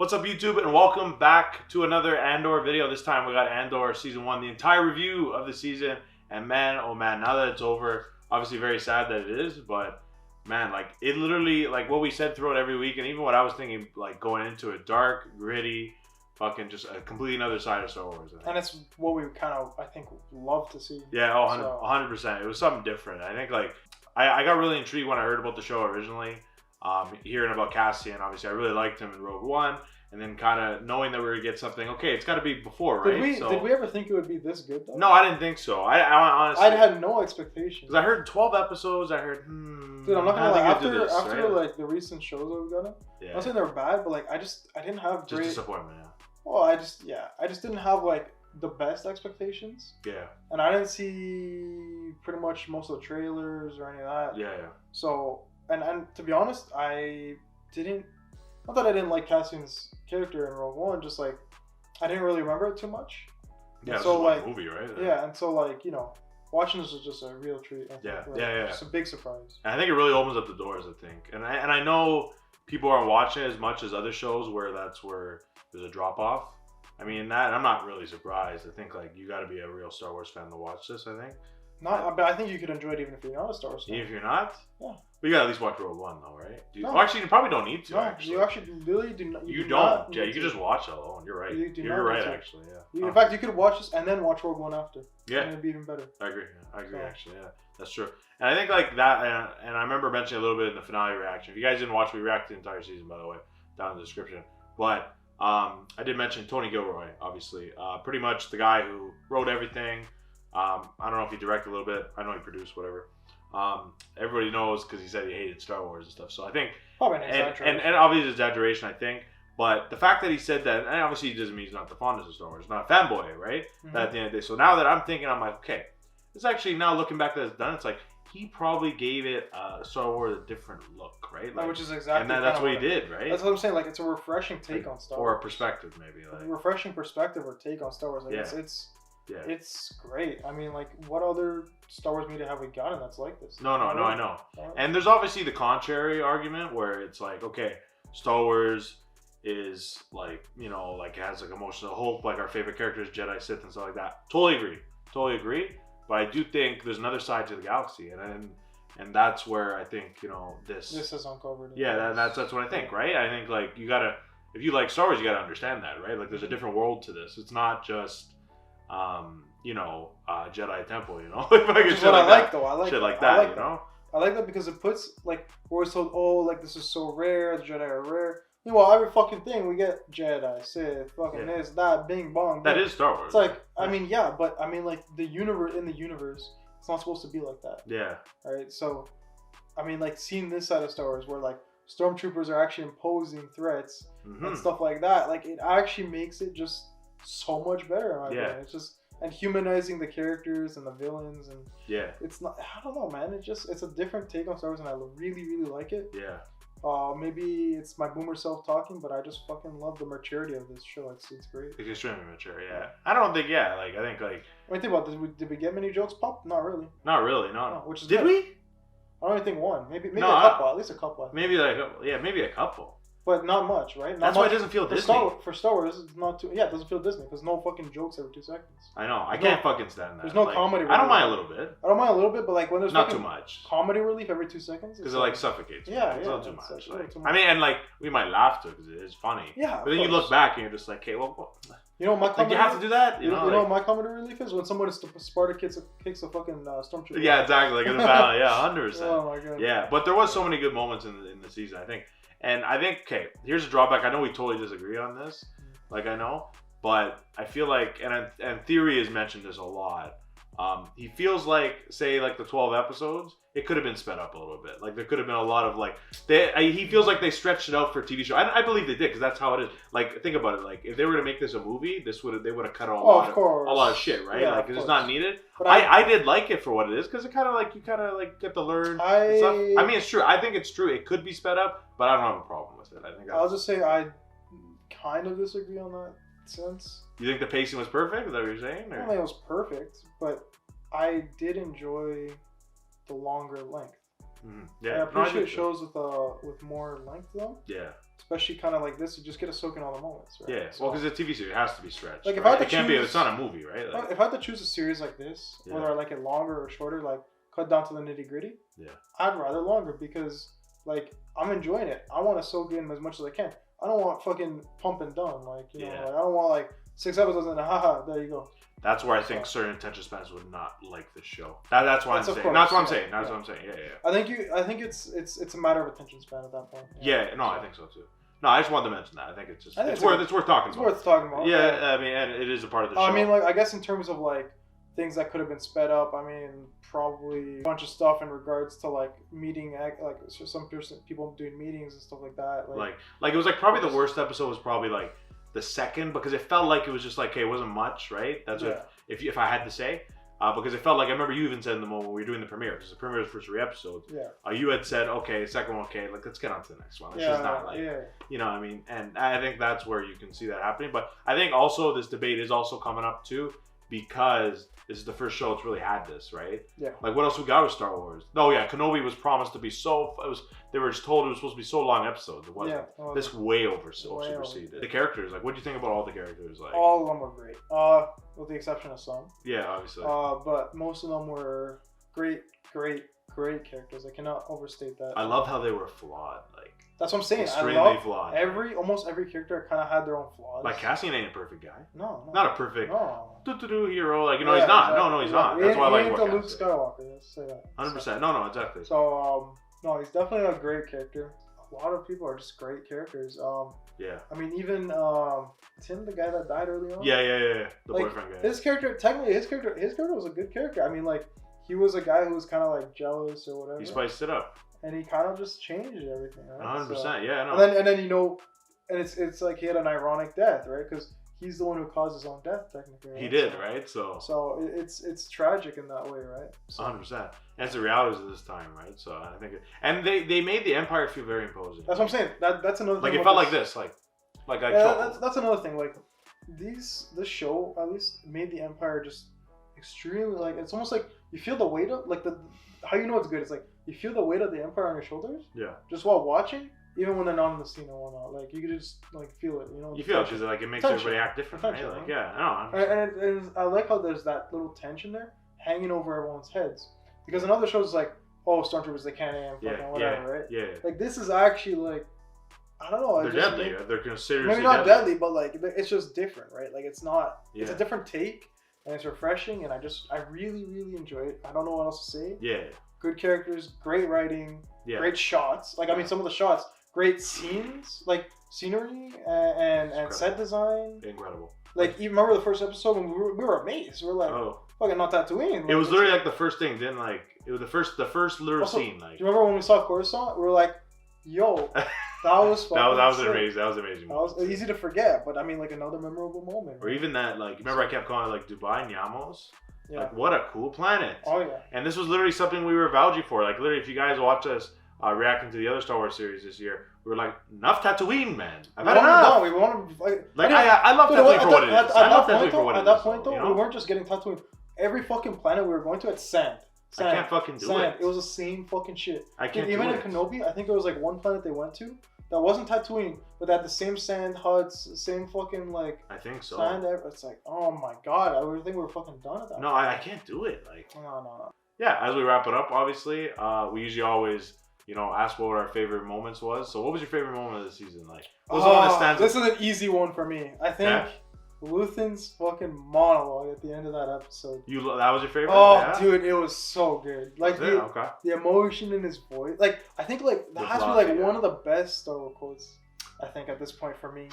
What's up, YouTube, and welcome back to another Andor video. This time we got Andor Season 1, the entire review of the season. And man, oh man, now that it's over, obviously very sad that it is, but man, like, it literally, like what we said throughout every week, and even what I was thinking, like, going into it, dark, gritty, fucking just a completely another side of Star Wars. And it's what we kind of, I think, love to see. Yeah, 100%. It was something different. I think, like, I got really intrigued when I heard about the show originally. Hearing about Cassian, obviously I really liked him in Rogue One, and then kind of knowing that we were going to get something, okay, it's got to be before, right? Did we ever think it would be this good, though? No, I didn't think so. I honestly... I had no expectations. Because I heard 12 episodes, I heard, Dude, I'm not going to lie, after like, the recent shows that we've gotten, I'm not saying they're bad, but, like, I didn't have great... Just disappointment, yeah. Well, I just didn't have, like, the best expectations. Yeah. And I didn't see pretty much most of the trailers or any of that. Yeah. So... And to be honest, I didn't... Not that I didn't like Cassian's character in Rogue One, just like... I didn't really remember it too much. Yeah, so like movie, right? Yeah, and so like, you know, watching this was just a real treat. Yeah. Just a big surprise. And I think it really opens up the doors, I think. And I know people aren't watching it as much as other shows where there's a drop-off. I mean, that I'm not really surprised. I think, like, you got to be a real Star Wars fan to watch this, I think. But I think you could enjoy it even if you're not a Star Wars fan. Even if you're not? Yeah. We gotta at least watch Rogue One, though, right? No. Actually, you probably don't need to. No, actually. you actually really do not. You don't. Yeah, you can just watch it alone. You're right. You're right, actually. Yeah. In fact, you could watch this and then watch Rogue One after. Yeah. And it'd be even better. I agree. Actually. Yeah, that's true. And I think like that, and I remember mentioning a little bit in the finale reaction. If you guys didn't watch, we reacted to the entire season, by the way, down in the description. But I did mention Tony Gilroy, obviously. Pretty much the guy who wrote everything. I don't know if he directed a little bit. I know he produced whatever. Everybody knows because he said he hated Star Wars and stuff. So I think probably an exaggeration. And obviously exaggeration, I think. But the fact that he said that, and obviously he doesn't mean he's not the fondest of Star Wars, not a fanboy, right? Mm-hmm. That at the end of the day. So now that I'm thinking, I'm like, okay, it's actually now looking back that it's done. It's like he probably gave it Star Wars a different look, right? Like, which is exactly. And that's what he did, right? That's what I'm saying. Like, it's a refreshing take on Star Wars, or a perspective, maybe. Like, a refreshing perspective or take on Star Wars. Like, it's great. I mean, like, what other Star Wars media have we gotten that's like this? No, I know. And there's obviously the contrary argument where it's like, okay, Star Wars is like, you know, like has like emotional hope, like our favorite characters, Jedi, Sith, and stuff like that. Totally agree. But I do think there's another side to the galaxy, and that's where I think, you know, this is uncovered. Yeah, that's what I think, right? I think like you gotta, if you like Star Wars, you gotta understand that, right? Like there's a different world to this. It's not just you know, Jedi Temple, you know? Which is what I like, though. I like shit that. like that, you know? I like that because it puts, like, we're always told, oh, like, this is so rare, the Jedi are rare. Meanwhile, every fucking thing, we get Jedi, Sith, fucking this, that, bing, bong. That is Star Wars. It's like, I mean, yeah, but, I mean, like, in the universe, it's not supposed to be like that. Yeah. Right? So, I mean, like, seeing this side of Star Wars where, like, stormtroopers are actually imposing threats and stuff like that, like, it actually makes it just so much better, in my opinion. It's just... And humanizing the characters and the villains, and it's not. I don't know, man. It's a different take on Star Wars, and I really, really like it. Yeah. Maybe it's my boomer self talking, but I just fucking love the maturity of this show. It's great. It's extremely mature. Yeah. I don't think. Yeah. Like I think like. I mean, think about this. Did we get many jokes popped? Not really. Not really. No. Which is did good. we? I don't even think one. Maybe a couple. At least a couple. Maybe like maybe a couple. But not much, right? That's why it doesn't feel Disney. For Star Wars, it's not too... Yeah, it doesn't feel Disney because no fucking jokes every 2 seconds. I know. I can't fucking stand that. There's no like, comedy relief. I don't mind a little bit. I don't mind a little bit, but like when there's not too much comedy relief every 2 seconds... Because it like suffocates me. It's not too much. Like, I mean, and like, we might laugh to it because it is funny. Yeah, but then you look back and you're just like, hey, well... You know, my comedy... you have to do that? You know what my comedy relief is? When someone Sparta kicks a fucking stormtrooper. Yeah, exactly. Like in the battle. Yeah, 100%. Oh my god. Yeah, but there was so many good moments in the season, I think. And I think, okay, here's a drawback. I know we totally disagree on this. Like, I know. But I feel like, and Theory has mentioned this a lot. He feels like, say, like the 12 episodes, it could have been sped up a little bit. Like, there could have been a lot of, like, he feels like they stretched it out for a TV show. I believe they did, because that's how it is. Like, think about it. Like, if they were to make this a movie, they would have cut out a lot of shit, right? Like, it's not needed. But I did like it for what it is, because it kind of, like, you kind of, like, get to learn stuff. I mean, it's true. I think it's true. It could be sped up, but I don't have a problem with it. I think I'll just say I kind of disagree on that sense. You think the pacing was perfect? Is that what you're saying? I don't think it was perfect, but I did enjoy the longer length. Mm-hmm. Yeah, I appreciate shows with more length though. Yeah. especially kind of like this, you just get to soak in all the moments, right? Yeah, So, well, because the TV series has to be stretched. like if right? I had to it can't be. choose- It's not a movie, right? Like, if I had to choose a series like this, Yeah. whether I like it longer or shorter, like cut down to the nitty gritty, yeah, I'd rather longer because like I'm enjoying it. I want to soak in as much as I can. I don't want fucking pump and done. Like you know, Yeah. like, I don't want like 6 episodes and haha, there you go. that's where I think So- certain attention spans would not like the show. That's what That's I'm of saying. course, That's what I'm yeah, saying. That's yeah. what I'm saying. Yeah, yeah. I think it's a matter of attention span at that point. Yeah, no, I think so too. No, I just wanted to mention that. I think it's just I think it's it's worth talking It's about. worth talking about. Yeah, I mean, and it is a part of the show. I mean, like I guess in terms of like things that could have been sped up, I mean, probably a bunch of stuff in regards to like like some people doing meetings and stuff like that. Like it was like probably the worst episode was probably like the second because it felt like it was just like, hey, it wasn't much, right? That's what if I had to say. Because it felt like I remember you even said in the moment we were doing the premiere because the premiere was for 3 episodes. Yeah. You had said, okay, second one, okay, like let's get on to the next one. It's just not like you know what I mean. And I think that's where you can see that happening. But I think also this debate is also coming up too because this is the first show that's really had this, right? Yeah. Like what else we got with Star Wars? Oh yeah, Kenobi was promised to be they were just told it was supposed to be so long episodes. It wasn't. Yeah. This way superseded. The characters, like what do you think about all the characters? Like all of them were great. With the exception of some. Yeah, obviously. But most of them were great characters. I cannot overstate that. I love how they were flawed. Like that's what I'm saying. extremely I love flawed. almost every character kind of had their own flaws. Like Cassian ain't a perfect guy. No. Not a perfect No. hero. Like he's not. Exactly. No, he's not. That's why I like Luke what Skywalker. Let's say that. 100%. No, exactly. So no, he's definitely a great character. A lot of people are just great characters. Yeah. I mean, even Tim, the guy that died early on. Yeah. The like, boyfriend guy. His character was a good character. I mean, like he was a guy who was kind of like jealous or whatever. He spiced it up. And he kind of just changed everything. Right? 100%. So, yeah. No. And then you know, and it's like he had an ironic death, right? Because he's the one who caused his own death, technically. Right? He did, right? So it's tragic in that way, right? So, 100%. And it's the realities of this time, right? So I think, and they made the Empire feel very imposing. that's what I'm saying. That's another thing. Like it felt like this, like that's another thing. Like this show at least made the Empire just extremely like it's almost like you feel the weight of like how you know it's good. It's like you feel the weight of the Empire on your shoulders. Yeah. Just while watching, even when they're not in the scene and whatnot, like you could just like feel it. You know. You feel it because like it makes everybody act different, right? Like And I like how there's that little tension there hanging over everyone's heads because in other shows like stormtroopers they can't aim whatever, right? Yeah. Like this is actually like I don't know. They're deadly. They're considered maybe not deadly, but like it's just different, right? Like it's not. Yeah. It's a different take, and it's refreshing, and I really enjoy it. I don't know what else to say. Yeah. Good characters, great writing, yeah. great shots. Like I mean, some of the shots, great scenes, like scenery and set design. Incredible. Like you remember the first episode when we were amazed. We were like, fucking not Tatooine. Like, it was literally like the first thing. Then like it was the first literal scene. Like do you remember when we saw Coruscant? We were like, yo. That was fucking that was amazing. That was amazing. That was easy to forget, but I mean, like another memorable moment. Or even that, like, remember I kept calling it like Dubai Nyamos? Yeah. Like, what a cool planet. Oh yeah. And this was literally something we were vouching for. Like, literally, if you guys watch us reacting to the other Star Wars series this year, we were like, enough Tatooine, man. I've had enough. No, we want to I love Tatooine for what it is. I love Tatooine for what it is. At that point, though, we weren't just getting Tatooine. Every fucking planet we were going to had sand. I can't fucking do it. It was the same fucking shit. I can't do it. Even in Kenobi, I think there was like one planet they went to that wasn't Tatooine, but they had the same sand huts, same fucking like. I think so. Sand. It's like, oh my god, I would think we were fucking done at that. No, I can't do it. Like. No. Yeah, as we wrap it up, obviously, we usually always, ask what our favorite moments was. So, what was your favorite moment of the season? Like, what was the one that stands? This is an easy one for me. I think Luthen's fucking monologue at the end of that episode. That was your favorite? Oh, dude, it was so good. Like the emotion in his voice. Like I think like that has to be like one of the best Star Wars quotes. I think at this point for me,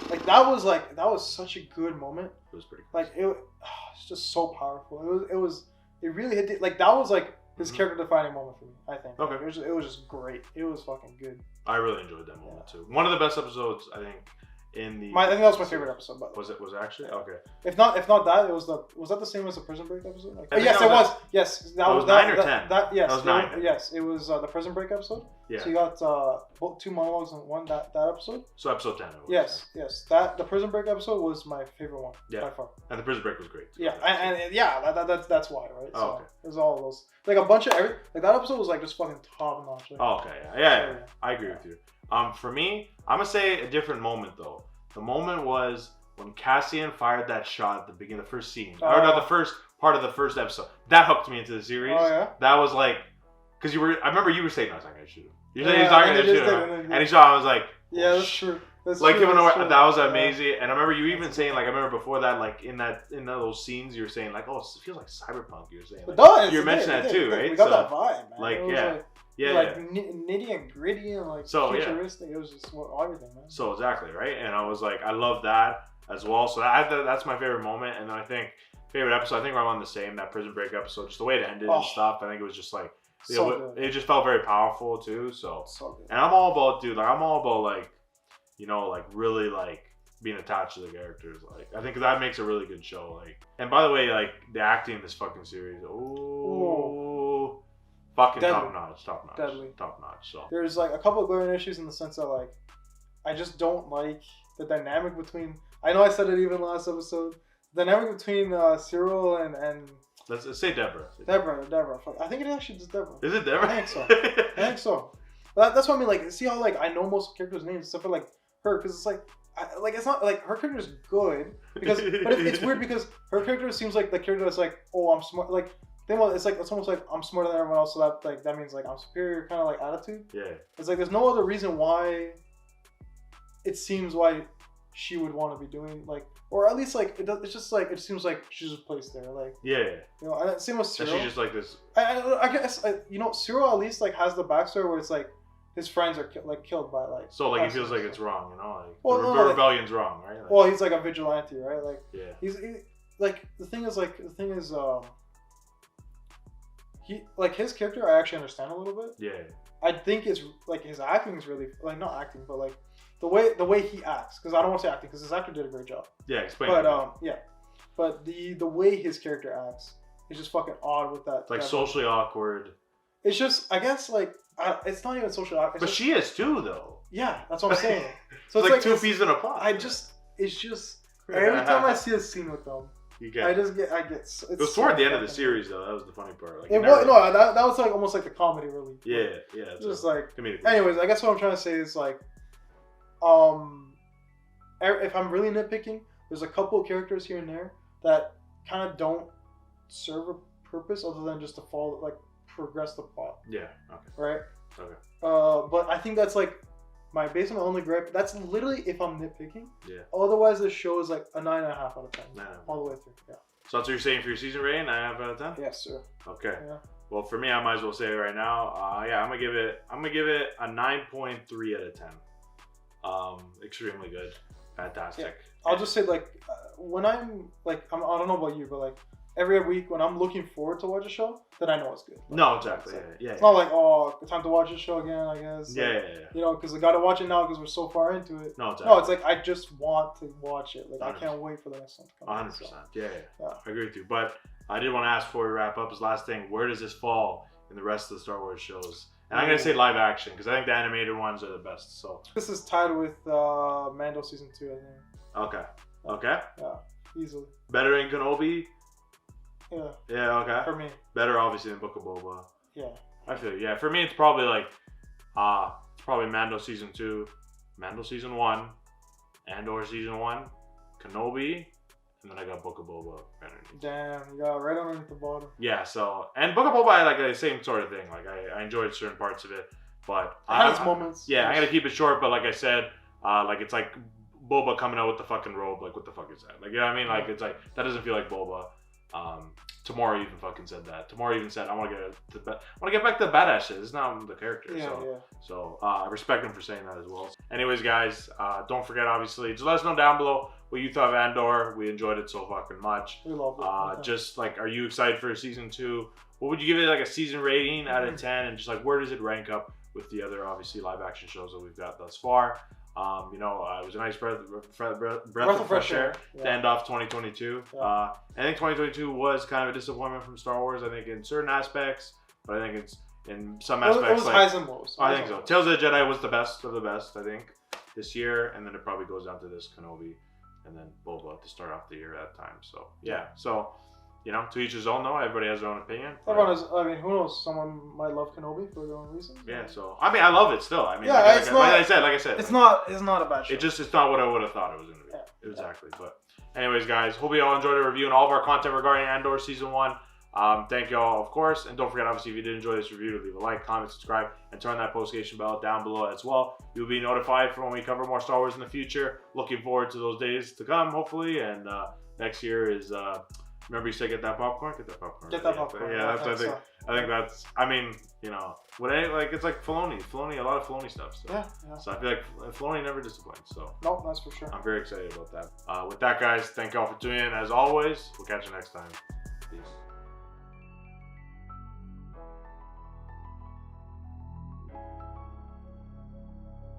that was such a good moment. It was pretty. Like it's just so powerful. It really hit. That was like his character defining moment for me. I think. Okay. It was just great. It was fucking good. I really enjoyed that moment too. One of the best episodes, I think. I think that was my favorite episode. But was it actually? Okay. If not that, was that the same as the Prison Break episode? Like, yes, it was. Yes, that was 9 or 10. Yes, that was 9. Yes, it was the Prison Break episode. Yeah. So you got two monologues in one that episode. So episode 10. Yes. That the Prison Break episode was my favorite one by far. And the Prison Break was great. Yeah, that's why, right? Oh, so okay. It was all of those, like a bunch of that episode was like just fucking top notch. Like, okay, yeah. I agree with you. For me, I'm gonna say a different moment though. The moment was when Cassian fired that shot at the beginning of the first scene, or not the first part of the first episode. That hooked me into the series. Oh yeah. That was like, because I remember you were saying I was not gonna shoot him. You're saying Yeah, he's not gonna and shoot he just him, did it, and he shot. I was like, yeah, that's true. That's like true, even that's though true. that was amazing, and I remember you even saying like I remember before that like in those scenes you were saying like, oh, it feels like cyberpunk. You were saying like, It does. you were mentioning that too, right? We got that vibe, man. Like it was like nitty and gritty and like futuristic. It was just everything, man. So exactly, right? And I was like, I love that as well. So that's my favorite moment, and then I think favorite episode. I think I'm on the same, that Prison Break episode. Just the way it ended and stuff. I think it was just like, it just felt very powerful too. So good. And I'm all about, dude. Like I'm all about like, you know, like really like being attached to the characters. Like I think that makes a really good show. Like, and by the way, like the acting in this fucking series, fucking top notch. So there's like a couple of glaring issues in the sense that like, I just don't like the dynamic between. I know I said it even last episode. The dynamic between Cyril and let's say Deborah. Deborah. I think it actually is Deborah. Is it Deborah? I think so. That's what I mean. Like, see how like I know most characters' names except for like her, because it's like it's not like her character is good because, but it's weird because her character seems like the character that's like, oh, I'm smart. Like, it's almost like I'm smarter than everyone else, so that means like I'm superior kind of like attitude. Yeah. It's like there's no other reason why. It seems why she would want to be doing like, or at least like it's just like it seems like she's just placed there, like you know. And same with Cyril. She's just like this. I guess you know, Cyril at least like has the backstory where it's like his friends are killed by like. So like he feels like it's wrong, you know, like well, the rebellion's wrong, right? Like, well, he's like a vigilante, right? Like yeah. Like the thing is he like his character I actually understand a little bit. Yeah. I think it's like his acting is really like not acting, but like. The way he acts, because I don't want to say acting, because his actor did a great job. Yeah, explain. But but the way his character acts is just fucking odd with that. It's like socially awkward. It's just, I guess, like it's not even socially awkward. But she is too, though. Yeah, that's what I'm saying. So it's like two peas in a pod. It's just every time I see a scene with them, I get. It was toward the end of the series, though. That was the funny part. Like, that was like almost like the comedy relief. Yeah. Just like. Anyways, I guess what I'm trying to say is like. If I'm really nitpicking, there's a couple of characters here and there that kind of don't serve a purpose other than just to progress the plot. Yeah. Okay. Right. Okay. But I think that's like based on my only gripe. That's literally if I'm nitpicking. Yeah. Otherwise, this show is like a 9.5 out of 10. All the way through. Yeah. So that's what you're saying for your season rating, 9.5 out of 10? Yes, sir. Okay. Yeah. Well, for me, I might as well say it right now. I'm gonna give it a 9.3 out of 10. Extremely good, fantastic. Yeah. I'll just say like when I'm like I don't know about you, but like every week when I'm looking forward to watch a show, then I know it's good. Like, no, exactly. It's not like it's time to watch this show again. I guess. Yeah. You know, because I got to watch it now because we're so far into it. No, exactly. No, it's like I just want to watch it. Like 100%. I can't wait for the next one to come. 100%. So. Yeah. I agree with you. But I did want to ask before we wrap up. As last thing, where does this fall in the rest of the Star Wars shows? And I'm going to say live action because I think the animated ones are the best. So this is tied with Mando season 2, I think. Okay. Yeah, easily. Better than Kenobi? Yeah. Yeah, okay. For me. Better obviously than Book of Boba. Yeah. I feel yeah. For me it's probably like it's probably Mando season 2, Mando season 1, Andor season 1, Kenobi, and then I got Book of Boba underneath. Damn, you got right underneath the bottom. Yeah, so and Book of Boba, I like the same sort of thing. Like I enjoyed certain parts of it, but it has moments. Yeah, I'm gonna keep it short. But like I said, like it's like Boba coming out with the fucking robe. Like what the fuck is that? Like you know what I mean? Like it's like that doesn't feel like Boba. Tamora even fucking said that. Tamora even said, "I want to get back to the badass shit." It's not the character. So I respect him for saying that as well. Anyways, guys, don't forget obviously just let us know down below what you thought of Andor. We enjoyed it so fucking much. We love it. Just like, are you excited for season 2? What would you give it like a season rating out of 10? And just like where does it rank up with the other obviously live action shows that we've got thus far? It was a nice breath of fresh air to end off 2022. Yeah. I think 2022 was kind of a disappointment from Star Wars. I think in certain aspects, but I think it's in some aspects. It was like, highs and lows. I think so. Tales of the Jedi was the best of the best, I think, this year, and then it probably goes down to this Kenobi, and then Boba to start off the year at that time. So yeah. So to each his own though. Everybody has their own opinion. Everyone is. I mean, who knows? Someone might love Kenobi for their own reasons. Yeah. So I mean, I love it still. I mean, yeah, like I said, it's not a bad show. It's not what I would have thought it was going to be. Yeah. Exactly. But anyways, guys, hope you all enjoyed the review and all of our content regarding Andor season 1. Thank you all, of course, and don't forget, obviously, if you did enjoy this review, to leave a like, comment, subscribe, and turn that notification bell down below as well. You'll be notified for when we cover more Star Wars in the future. Looking forward to those days to come, hopefully, and next year is. Remember, you said get that popcorn. Get that popcorn. Get that popcorn. Yeah, that's. I think that's. I mean, it's like Filoni. A lot of Filoni stuff. So. Yeah. So I feel like Filoni never disappoints. So. No, that's for sure. I'm very excited about that. With that, guys, thank you all for tuning in. As always, we'll catch you next time. Peace.